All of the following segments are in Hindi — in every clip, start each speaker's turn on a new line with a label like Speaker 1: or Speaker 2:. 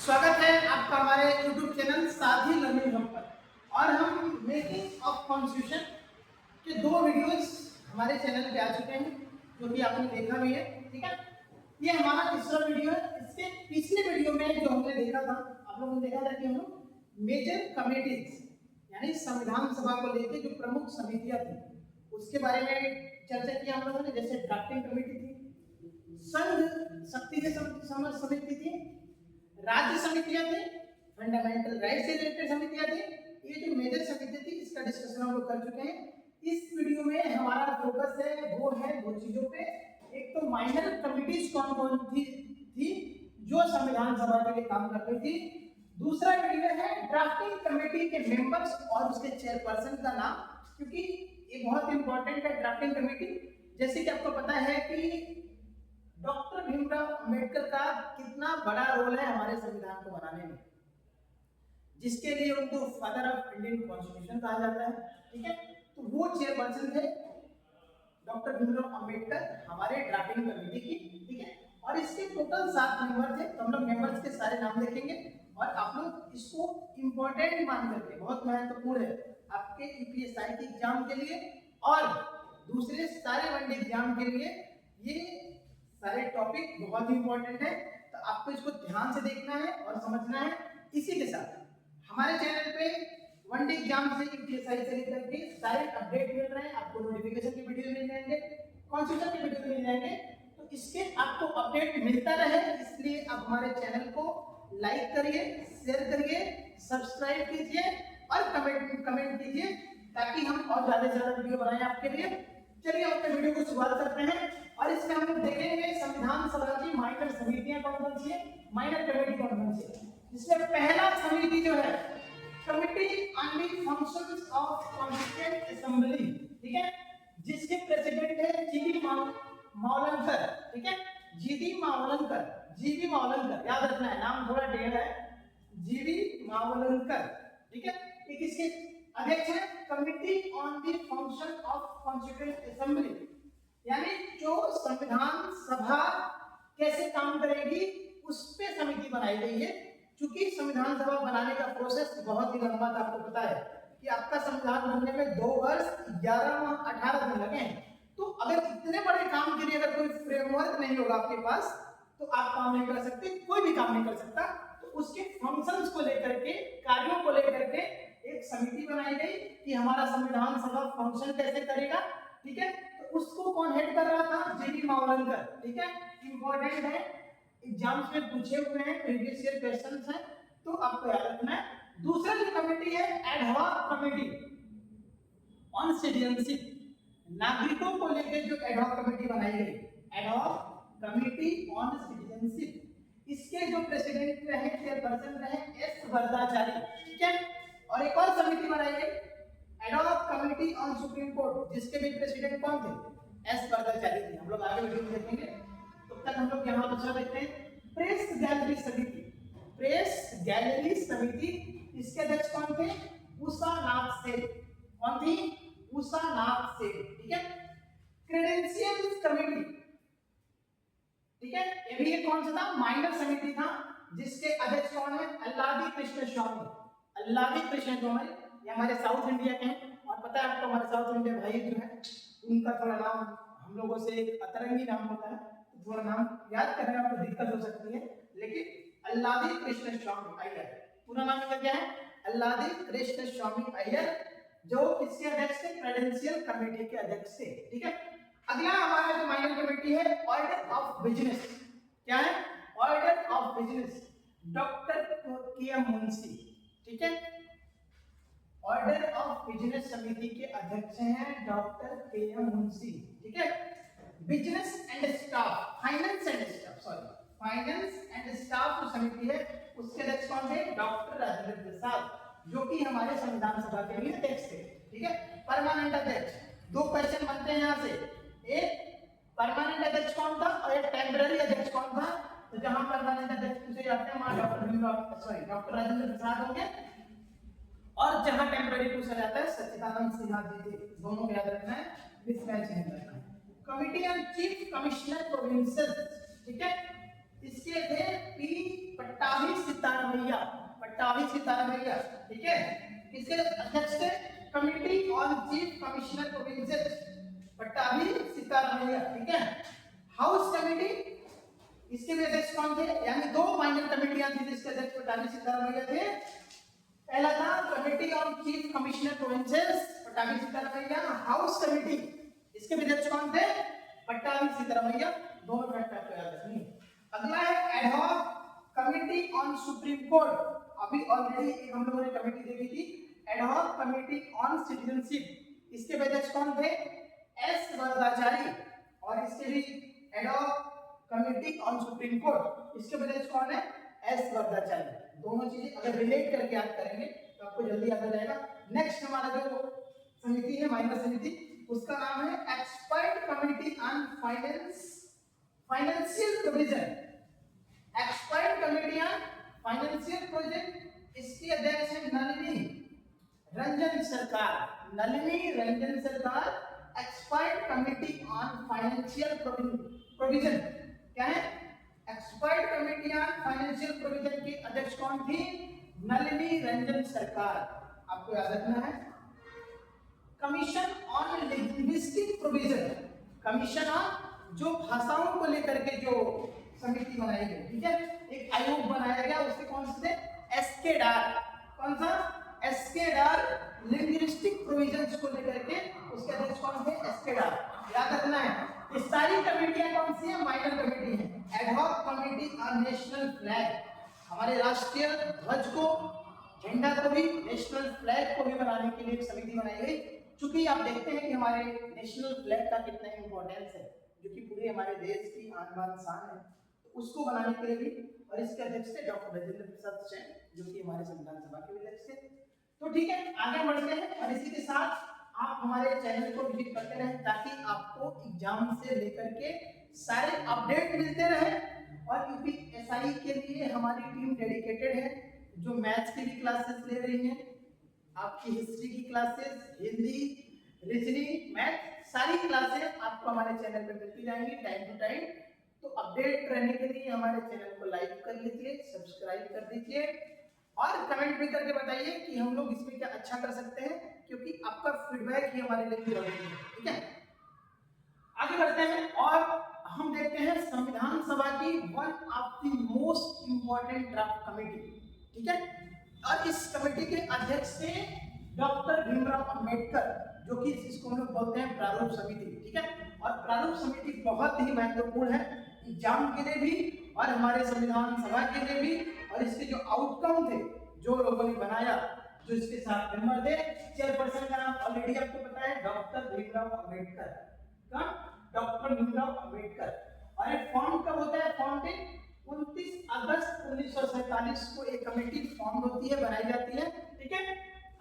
Speaker 1: स्वागत है आपका हमारे YouTube चैनल साथी लर्निंग हब पर। और हम मेकिंग ऑफ कॉन्स्टिट्यूशन के 2 वीडियोस हमारे चैनल पे आ चुके हैं जो कि आपने देखा भी है। ठीक है, ये हमारा तीसरा वीडियो है। इसके पिछले वीडियो में जो हमने देखा था, आप लोगों ने देखा था कि हम लोग मेजर कमिटीज यानी संविधान सभा को लेकर जो प्रमुख समितियां थी उसके बारे में चर्चा की हम लोगों ने। जैसे ड्राफ्टिंग कमेटी थी, संघ शक्ति से समझ समिति थी, राज्य समितियां थी, फंडामेंटल राइट्स से रिलेटेड समितियां थी। ये जो मेजर समिति थी इसका डिस्कशन हम लोग कर चुके हैं। इस वीडियो में हमारा फोकस है वो चीजों पे। एक तो माइनर कमिटीज कौन कौन थी जो संविधान सभा के लिए काम कर रही थी। दूसरा वीडियो है ड्राफ्टिंग कमेटी के मेंबर्स और उसके चेयरपर्सन का नाम, क्योंकि ये बहुत इंपॉर्टेंट है ड्राफ्टिंग कमेटी। जैसे कि आपको पता है कि डॉक्टर भीमराव अंबेडकर का कितना बड़ा रोल है हमारे संविधान को बनाने में, जिसके लिए उनको फादर ऑफ इंडियन कॉन्स्टिट्यूशन कहा जाता है। ठीक है, तो वो चेयरपर्सन थे डॉक्टर भीमराव अंबेडकर हमारे ड्राफ्टिंग कमेटी की। ठीक है, और इसके टोटल 7 मेंबर थे। तो हम लोग मेंबर्स के सारे नाम देखेंगे और आप लोग इसको इंपॉर्टेंट मान करके, बहुत महत्वपूर्ण है आपके यूपीएससी के एग्जाम के लिए और दूसरे सारे वनडे एग्जाम के लिए। ये सारे टॉपिक बहुत ही इंपॉर्टेंट है, तो आपको इसको ध्यान से देखना है और समझना है। इसी के साथ हमारे चैनल पे वनडे एग्जाम से यूपीएससी से लेकर के सारे अपडेट मिल रहे हैं। आपको नोटिफिकेशन के वीडियो मिल जाएंगे, कॉन्स्टिट्यूशन के वीडियो मिल जाएंगे, तो इसके आपको अपडेट मिलता रहे इसलिए आप हमारे चैनल को लाइक करिए, शेयर करिए, सब्सक्राइब कीजिए और कमेंट कीजिए ताकि हम और ज्यादा से ज्यादा वीडियो बनाएं आपके लिए। चलिए अपने वीडियो को शुरुआत करते हैं और इसमें हम लोग देखेंगे संविधान सभा की माइनर समितियां कौन कौन सी है, माइनर कमेटी कौन कौन सी है। इसमें पहला समिति जो है committee on the functions of constituent assembly. ठीक है, जिसके प्रेसिडेंट है जीवी मावलंकर। ठीक है, जीवी मावलंकर याद रखना है, नाम थोड़ा ढेर है, जीवी मावलंकर। ठीक है, ये किसके अध्यक्ष है? Committee on the function of constituent assembly, यानी जो संविधान सभा कैसे काम करेगी उस पे समिति बनाई गई है। क्योंकि संविधान सभा बनाने का प्रोसेस बहुत ही लंबा था, आपको पता है कि आपका संविधान बनने में 2 वर्ष 11 माह 18 दिन लगे हैं। तो अगर इतने बड़े काम के लिए अगर कोई फ्रेमवर्क नहीं होगा आपके पास तो आप काम नहीं कर सकते, कोई भी काम नहीं कर सकता। तो उसके फंक्शंस को लेकर के, कार्यों को लेकर के एक समिति बनाई गई कि हमारा संविधान सभा फंक्शन कैसे करेगा। ठीक है, तो उसको कौन हेड कर रहा था? जीवी मावलंकर। ठीक है, इंपॉर्टेंट है, एग्जाम्स में पूछे हुए हैं, प्रीवियस ईयर क्वेश्चंस हैं, तो आपको याद रखना है। दूसरा जो कमेटी है एडहॉक कमेटी ऑन सिटीजनशिप, नागरिकों को लेकर जो एडहॉक कमेटी बनाई गई, एडहॉक कमेटी ऑन सिटीजनशिप, इसके जो प्रेसिडेंट रहे, चेयरपर्सन रहे एस वरदाचारी। ठीक है, और एक और समिति बनाई गई ad hoc committee on supreme court, जिसके भी प्रेसिडेंट कौन थे? एस वरदाचारी थे। हम लोग आगे वीडियो में देखेंगे, तब तक हम लोग यहाँ दूसरा देखते हैं प्रेस गैलरी समिति। प्रेस गैलरी समिति, इसके अध्यक्ष कौन थे? उषा नाथ सेन। कौन थी? उषा नाथ सेन। ठीक है, क्रेडेंशियल कमेटी। ठीक है, ये भी एक कौन सा था? माइनर समिति था, जिसके अध्यक्ष कौन है? अल्लादी कृष्ण स्वामी। अल्लादी कृष्ण स्वामी ये हमारे साउथ इंडिया के हैं, और पता है आपको हमारे साउथ इंडिया भाई जो है उनका थोड़ा नाम हम लोगों से एक अतरंगी नाम होता है, तो थोड़ा नाम याद करने में आपको दिक्कत हो सकती है, लेकिन अल्लादी कृष्ण स्वामी अय्यर, पूरा नाम इनका क्या है? अल्लादी कृष्ण स्वामी अय्यर, जो किसके अध्यक्ष थे? क्रेडेंशियल कमेटी के अध्यक्ष थे। ठीक है, अगला हमारा जो माइनर कमेटी है ऑर्डर ऑफ बिजनेस। क्या है? ऑर्डर ऑफ बिजनेस, डॉक्टर के एम मुंशी। ठीक है, ऑर्डर ऑफ बिजनेस समिति के अध्यक्ष हैं डॉक्टर के एम मुंशी। ठीक है, business and staff, finance and staff जो समिति है उसके अध्यक्ष कौन थे? डॉक्टर राजेंद्र प्रसाद, जो कि हमारे संविधान सभा के भी अध्यक्ष थे। ठीक है, परमानेंट अध्यक्ष, 2 क्वेश्चन बनते हैं यहाँ से, एक परमानेंट अध्यक्ष कौन था और एक टेम्पररी अध्यक्ष कौन था। तो जहां परमानेंट अध्यक्ष पूछे जाते हैं वहां डॉक्टर राजेंद्र प्रसाद होंगे, और जहां टेम्पररी पूछा जाता है सच्चिदानंद सिन्हा जी थे। दोनों को याद रखना है, मिसमैच नहीं करना है। Committee on chief commissioner provinces. ठीक है, इसके थे पी पट्टाभी सितारा। सितारमैया, पट्टाभी सितारमैया, ठीक है। इसके अध्यक्ष थे committee on chief commissioner provinces, Pattabhi Sitaramayya, ठीक है। हाउस कमेटी, इसके भी अध्यक्ष कौन थे, यानी दो माइनर कमेटियां थी जिसके अध्यक्ष पट्टाभी सितारमैया थे। पहला था committee on chief commissioner provinces, Pattabhi Sitaramayya. House committee, इसके भी अध्यक्ष कौन थे, पट्टाभी सितारमैया। दोनों फैक्ट आपको याद रखनी है। अगला है ad hoc committee on supreme court, अभी ऑलरेडी हम लोगों ने कमेटी देखी थी, एडहॉक कमिटी ऑन सिटीजनशिप, इसके भी अध्यक्ष कौन थे, एस वरदाचारी। और इसके भी ad hoc committee on supreme court, इसके भी अध्यक्ष कौन है, एस वरदाचारी। दोनों चीजें अगर रिलेट करके याद करेंगे तो आपको जल्दी याद आ जाएगा। नेक्स्ट हमारा जो समिति है, माइनर समिति, उसका नाम है expert committee on financial provision, expert committee on financial project. इसकी अध्यक्ष है नलिनी रंजन सरकार, नलिनी रंजन सरकार। Expert committee on financial provision क्या है, expert committee on financial provision की अध्यक्ष कौन थी, नलिनी रंजन सरकार, आपको याद रखना है। Commission on linguistic provision, commission on जो भाषाओं को लेकर के जो समिति बनाई गई, ठीक है, एक आयोग बनाया गया, उसके कौन से थे, एसकेडार, कौन सा, एसकेडार लिंग्विस्टिक प्रोविजंस को लेकर के उसके अध्यक्ष कौन थे, एसकेडार, याद रखना है। ये सारी कमेटियां कौन सी है, माइनर कमेटी है। Ad hoc committee on national flag, हमारे राष्ट्रीय ध्वज को, झंडा को भी, नेशनल फ्लैग को भी बनाने के लिए एक समिति बनाई गई। चूंकि आप देखते हैं कि हमारे नेशनल फ्लैग का कितना इंपॉर्टेंस है, जो कि पूरे हमारे देश की आन बान शान है, तो उसको बनाने के लिए भी, और इसके अध्यक्ष थे डॉक्टर राजेंद्र प्रसाद जैन, जो कि हमारे संविधान सभा के अध्यक्ष थे। तो ठीक है, आगे बढ़ते हैं, और इसी के साथ आप हमारे चैनल को विजिट करते रहें ताकि आपको एग्जाम से लेकर के सारे अपडेट मिलते रहे। और यूपीएसआई के लिए हमारी टीम डेडिकेटेड है, जो मैथ्स की भी क्लासेस ले रही है, आपकी हिस्ट्री की क्लासेस, हिंदी, रीजनिंग, मैथ, सारी क्लासेस आपको हमारे चैनल पे मिलती जाएंगी टाइम टू टाइम। तो अपडेट रहने के लिए हमारे चैनल को लाइक कर लीजिए, सब्सक्राइब कर दीजिए, और कमेंट भी करके बताइए कि हम लोग इसमें क्या अच्छा कर सकते हैं, क्योंकि आपका फीडबैक ही हमारे लिए जरूरी है, ठीक है। आगे बढ़ते हैं और हम देखते हैं संविधान सभा की one of the most important draft committee, ठीक है। और इस कमेटी के अध्यक्ष थे डॉक्टर भीमराव अंबेडकर, जो कि इसको हम लोग बोलते हैं प्रारूप समिति, ठीक है। और प्रारूप समिति बहुत ही महत्वपूर्ण है एग्जाम के लिए भी और हमारे संविधान सभा के लिए भी। और इसके जो आउटकम थे, जो लोगों ने बनाया, जो इसके साथ मेंबर थे, चेयरपर्सन का नाम ऑलरेडी आपको पता है, डॉक्टर भीमराव अंबेडकर का, डॉक्टर भीमराव अंबेडकर। और एक फॉर्म कब होता है, फॉर्म पे 29 अगस्त 1947 को एक कमेटी फॉर्म होती है, बनाई जाती है, ठीक है।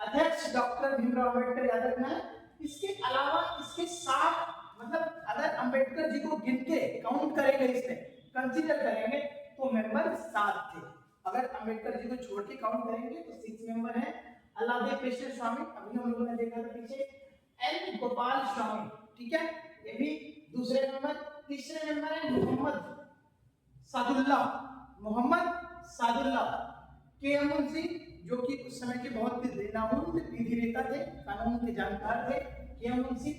Speaker 1: अध्यक्ष डॉक्टर भीमराव अंबेडकर, याद रखना है। इसके अलावा इसके साथ, मतलब अगर अंबेडकर जी को गिन के काउंट करेंगे, इसमें कंसीडर करेंगे, तो मेंबर 7 थे। अगर अंबेडकर जी को छोड़ के काउंट करेंगे तो 6 मेंबर हैं। अल्लादे कृष्ण स्वामी, अभी हम लोगों ने देखा था पीछे, एन गोपाल स्वामी, ठीक है, ये भी दूसरे मेंबर। तीसरे मेंबर है मोहम्मद सादुल्लाह के एम मुंशी, जो कि उस समय के बहुत ही रेनाउंड विधिवेत्ता थे, कानून के जानकार थे, के एम मुंशी।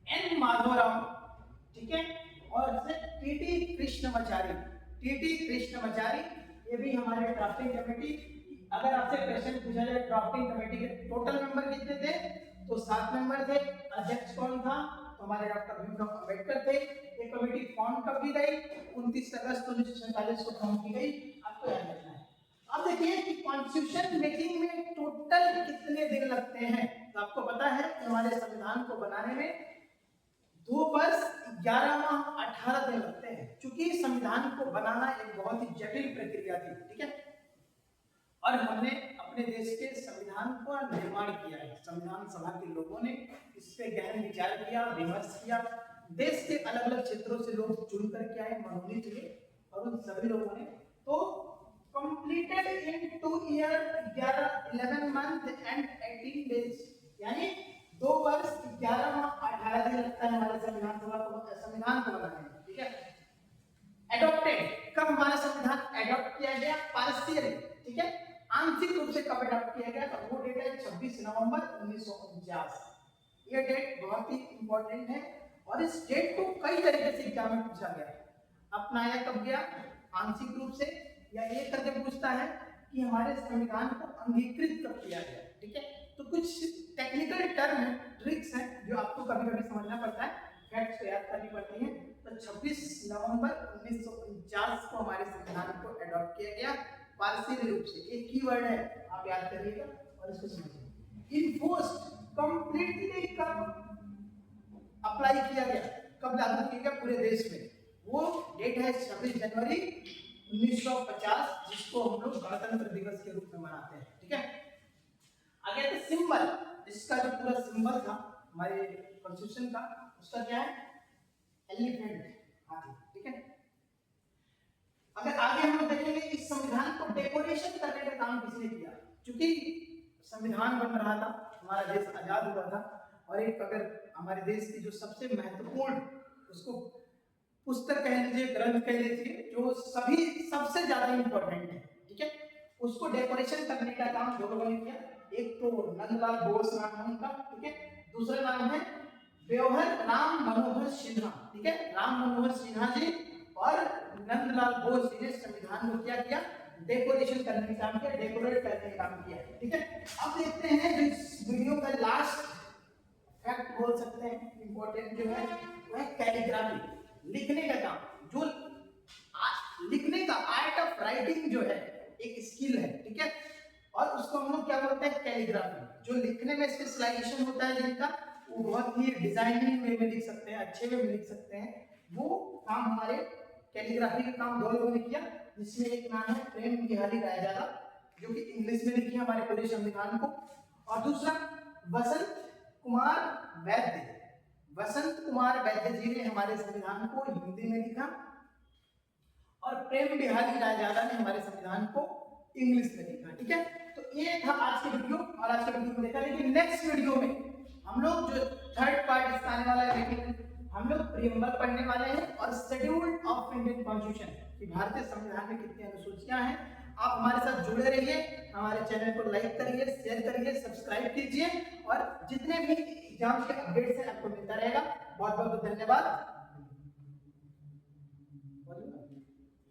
Speaker 1: एन माधवराव, ठीक है, और टीटी कृष्णमाचारी, ये भी हमारे ड्राफ्टिंग कमेटी। अगर आपसे क्वेश्चन पूछा जाए ड्राफ्टिंग कमेटी के टोटल मेंबर कितने थे, तो 7 मेंबर थे। अध्यक्ष कौन था, तो हमारे डॉक्टर भीमराव अंबेडकर थे। ये कमेटी फॉर्म कब की गई, 29 अगस्त 1947 को फॉर्म की गई, आपको याद रखना है। अब देखिए कि कॉन्स्टिट्यूशन मेकिंग में टोटल कितने दिन लगते हैं, तो आपको पता है कि हमारे संविधान को बनाने में 2 वर्ष 11 माह 18 दिन लगते हैं, क्योंकि संविधान को बनाना एक बहुत ही जटिल प्रक्रिया थी, ठीक है। और हमने अपने देश के संविधान का निर्माण किया है, संविधान सभा के लोगों ने इस पे गहन विचार किया, विमर्श किया। देश के अलग अलग क्षेत्रों से लोग चुन करके आए, मनोनीत हुए, और उन सभी लोगों ने तो completed in 2 year 11 month and 18 days, यानी 2 वर्ष 11 माह 18 दिन लगता है हमारे संविधान को बनाने में, ठीक है। एडॉप्टेड, कब हमारा संविधान अडॉप्ट किया गया पार्शियली, ठीक है, आंशिक रूप से कब अडॉप्ट किया गया, तो वो डेट है 26 नवंबर 1949। ये डेट बहुत ही इंपॉर्टेंट है और इस डेट को कई तरीके से एग्जाम में पूछा गया। अपनाया कब गया, आंशिक रूप से, या ये करके पूछता है कि हमारे संविधान को अंगीकृत कब किया गया, ठीक है। तो कुछ टेक्निकल टर्म है, ट्रिक्स हैं जो आपको कभी कभी समझना पड़ता है, फैक्ट्स को याद करनी पड़ती हैं। तो 26 नवंबर 1949 को हमारे संविधान को अडॉप्ट किया गया पार्शियल रूप से। एक कीवर्ड है, आप याद करिएगा और इसको समझिए। इन्फोर्स्ड कंप्लीटली कब अप्लाई किया गया, कब लागू किया गया पूरे देश में, वो डेट है 26 जनवरी 1950, जिसको हम लोग गणतंत्र दिवस के रूप में मनाते हैं, ठीक है। आगे तो सिंबल, इसका जो पूरा सिंबल था हमारे कॉन्स्टिट्यूशन का, उसका क्या है, एलिफेंट, हाथी, ठीक है। अगर आगे हम देखेंगे इस संविधान को डेकोरेशन करने का काम किसने किया, क्योंकि संविधान बन रहा था, हमारा देश आजाद हुआ था, और एक अगर हमारे देश की जो सबसे महत्वपूर्ण, उसको पुस्तक कह लीजिए, ग्रंथ कह लीजिए, जो सभी सबसे ज्यादा इंपॉर्टेंट है, ठीक है, उसको डेकोरेशन करने का काम दो लोगों ने किया। एक तो नंदलाल बोस नाम है उनका, ठीक है, दूसरा नाम है व्यवहार राम मनोहर सिन्हा, ठीक है, राम मनोहर सिन्हा जी और नंदलाल बोस जी ने संविधान को क्या किया, डेकोरेशन करने का काम किया, डेकोरेट करने का काम किया, ठीक है। अब देखते हैं जो इस वीडियो का लास्ट फैक्ट बोल सकते हैं, इंपॉर्टेंट जो है वो है कैलीग्राफी, लिखने का काम। जो लिखने का आर्ट ऑफ राइटिंग जो है एक स्किल है, ठीक है, और उसको हम लोग क्या बोलते हैं, कैलीग्राफी। जो लिखने में स्पेशलाइजेशन होता है जिनका, वो बहुत ही डिजाइनिंग वे में लिख सकते हैं, अच्छे वे में लिख सकते हैं, वो काम हमारे कैलीग्राफी का काम दो लोगों ने किया, जिसमें एक नाम है प्रेम बिहारी रायजादा, जो कि इंग्लिश में लिखी हमारे पूरे संविधान को, और दूसरा वसंत कुमार वैद्य, वसंत कुमार वैद्य जी ने हमारे संविधान को हिंदी में लिखा, और प्रेम बिहारी रायजादा ने हमारे संविधान को इंग्लिश में लिखा, ठीक है। तो ये था आज के वीडियो, और आज के वीडियो में देखा, लेकिन नेक्स्ट वीडियो में हम लोग जो थर्ड पार्ट इसका आने वाला है, लेकिन हम लोग प्रीएम्बल पढ़ने वाले हैं और शेड्यूल ऑफ इंडियन कॉन्स्टिट्यूशन कि भारतीय संविधान में कितनी अनुसूचियां हैं। आप हमारे साथ जुड़े रहिए, हमारे चैनल को लाइक करिए, शेयर करिए, सब्सक्राइब कीजिए, और जितने भी एग्जाम के अपडेट्स हैं आपको मिलता रहेगा। बहुत बहुत धन्यवाद।